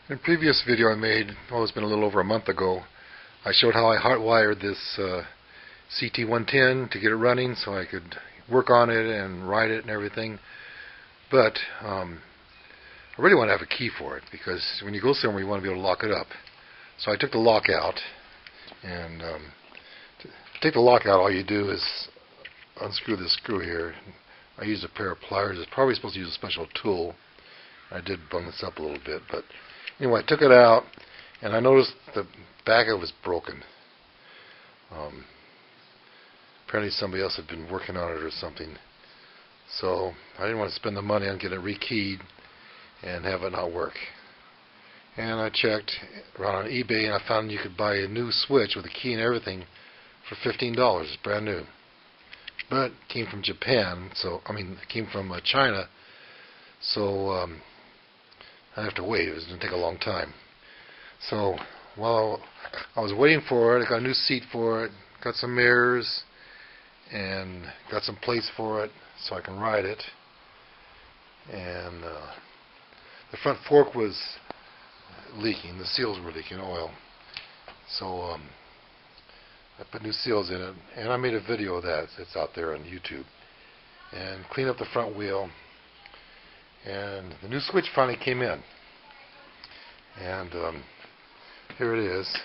In a previous video I made, it's been a little over a month ago, I showed how I hardwired this CT110 to get it running so I could work on it and write it and everything. But I really want to have a key for it, because when you go somewhere you want to be able to lock it up. So I took the lock out, and to take the lock out, all you do is unscrew this screw here. I used a pair of pliers. It's probably supposed to use a special tool. I did bung this up a little bit, but anyway, I took it out, and I noticed the back of it was broken. Apparently somebody else had been working on it or something. So I didn't want to spend the money on getting it rekeyed and have it not work. And I checked around on eBay, and I found you could buy a new switch with a key and everything for $15. It's brand new. But it came from Japan, it came from China, so I have to wait. It was going to take a long time. So while I was waiting for it, I got a new seat for it, got some mirrors, and got some plates for it so I can ride it. And the front fork was leaking. The seals were leaking oil. So I put new seals in it, and I made a video of that. It's out there on YouTube. And cleaned up the front wheel, and the new switch finally came in. And here it is.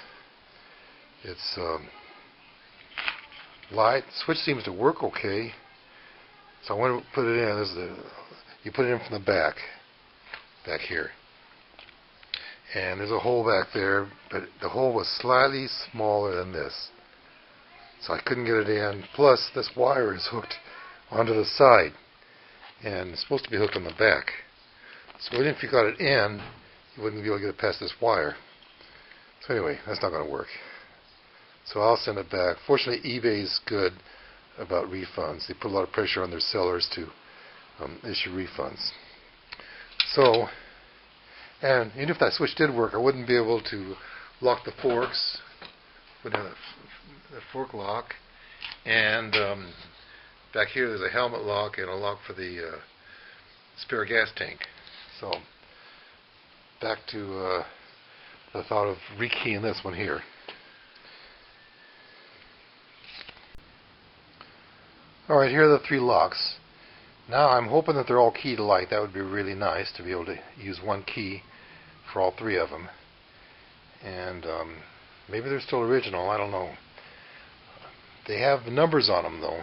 It's light. The switch seems to work okay. So I want to put it in. You put it in from the back here. And there's a hole back there, but the hole was slightly smaller than this. So I couldn't get it in. Plus, this wire is hooked onto the side, and it's supposed to be hooked on the back. So even if you got it in, you wouldn't be able to get it past this wire. So anyway, that's not going to work. So I'll send it back. Fortunately, eBay is good about refunds. They put a lot of pressure on their sellers to issue refunds. So, and even if that switch did work, I wouldn't be able to lock the forks. Wouldn't have the fork lock. And back here there's a helmet lock and a lock for the spare gas tank. So back to the thought of rekeying this one here. Alright, here are the three locks. Now I'm hoping that they're all keyed alike. That would be really nice to be able to use one key for all three of them. And maybe they're still original, I don't know. They have numbers on them though.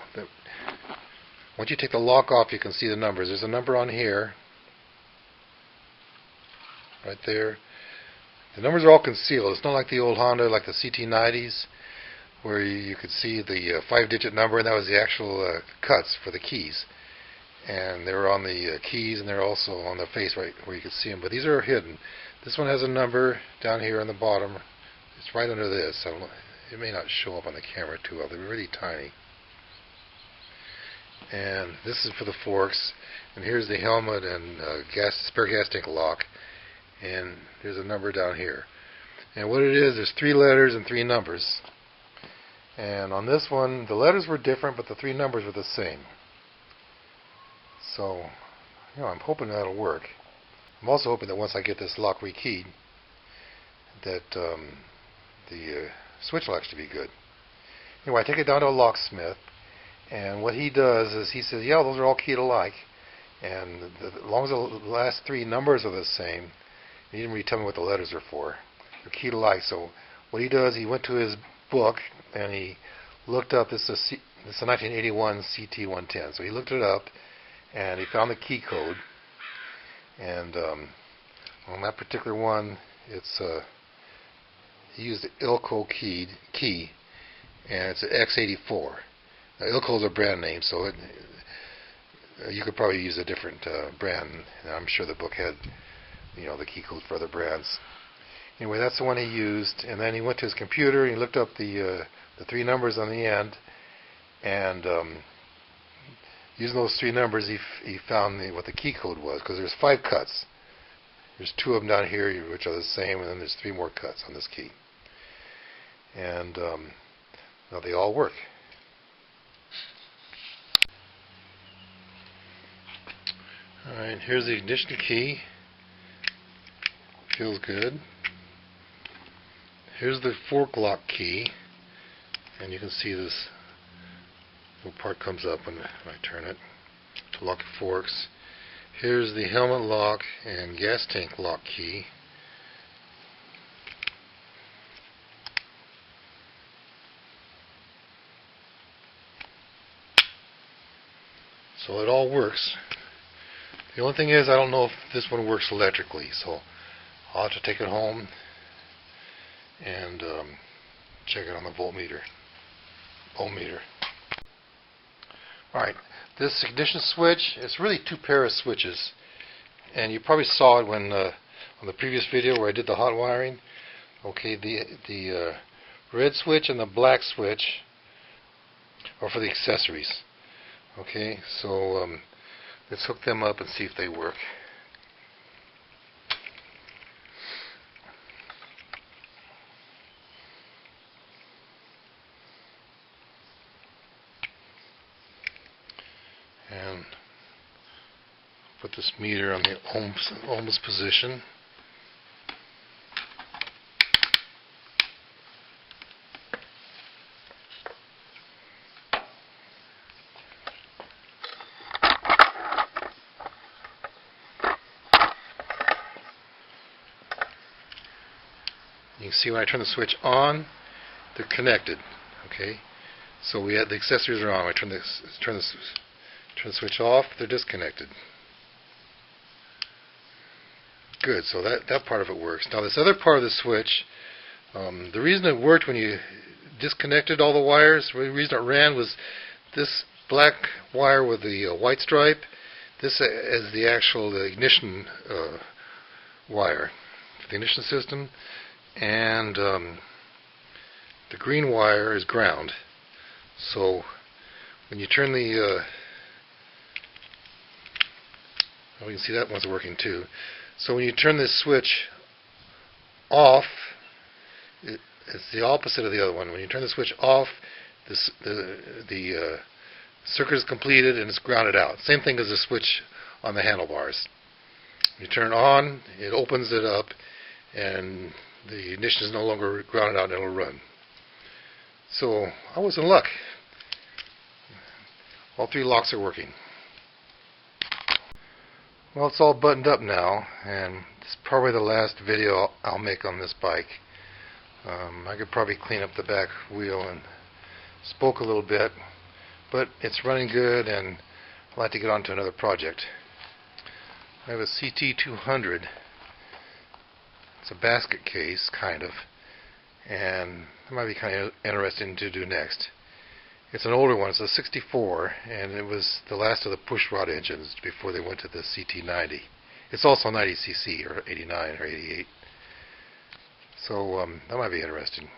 Once you take the lock off, you can see the numbers. There's a number on here, right there. The numbers are all concealed. It's not like the old Honda, like the CT90s, where you could see the 5-digit number, and that was the actual cuts for the keys. And they were on the keys, and they're also on the face right where you could see them. But these are hidden. This one has a number down here on the bottom. It's right under this. It may not show up on the camera too well. They're really tiny. And this is for the forks. And here's the helmet and spare gas tank lock. And there's a number down here. And what it is, there's 3 letters and 3 numbers. And on this one, the letters were different, but the 3 numbers were the same. So, I'm hoping that'll work. I'm also hoping that once I get this lock rekeyed, that the switch will actually be good. Anyway, I take it down to a locksmith, and what he does is he says, yeah, those are all keyed alike. And as long as the last 3 numbers are the same, he didn't really tell me what the letters are for. They're keyed alike. So what he does, he went to his book, and he looked up, this is a 1981 CT110. So he looked it up, and he found the key code. And on that particular one, he used the Ilco key, and it's an X84. Now, Ilco is a brand name, so you could probably use a different brand. And I'm sure the book had, the key code for other brands. Anyway, that's the one he used, and then he went to his computer and he looked up the 3 numbers on the end, and using those 3 numbers, he found what the key code was, because there's 5 cuts. There's 2 of them down here which are the same, and then there's 3 more cuts on this key. And now they all work. Alright, here's the ignition key. feels good. Here's the fork lock key, and you can see this little part comes up when I turn it to lock the forks. Here's the helmet lock and gas tank lock key. So it all works. The only thing is, I don't know if this one works electrically, so I'll have to take it home and check it on the voltmeter. Alright, this ignition switch, it's really two pair of switches, and you probably saw it when on the previous video where I did the hot wiring. Okay, the red switch and the black switch are for the accessories. Okay, so let's hook them up and see if they work. And put this meter on the ohms position. You can see when I turn the switch on, they're connected. Okay, so we had the accessories are on. I turn the switch off, they're disconnected. Good, so that part of it works. Now this other part of the switch, the reason it worked when you disconnected all the wires, the reason it ran was this black wire with the white stripe. This is the actual ignition wire for the ignition system, and the green wire is ground. So when you turn the you can see that one's working too. So when you turn this switch off, it's the opposite of the other one. When you turn the switch off, the circuit is completed and it's grounded out. Same thing as the switch on the handlebars. When you turn it on, it opens it up, and the ignition is no longer grounded out and it'll run. So I was in luck. All three locks are working. Well, it's all buttoned up now, and it's probably the last video I'll make on this bike. I could probably clean up the back wheel and spoke a little bit, but it's running good, and I'd like to get on to another project. I have a CT200. It's a basket case, kind of, and it might be kind of interesting to do next. It's an older one. It's a 64, and it was the last of the pushrod engines before they went to the CT90. It's also 90cc, or 89, or 88. So that might be interesting.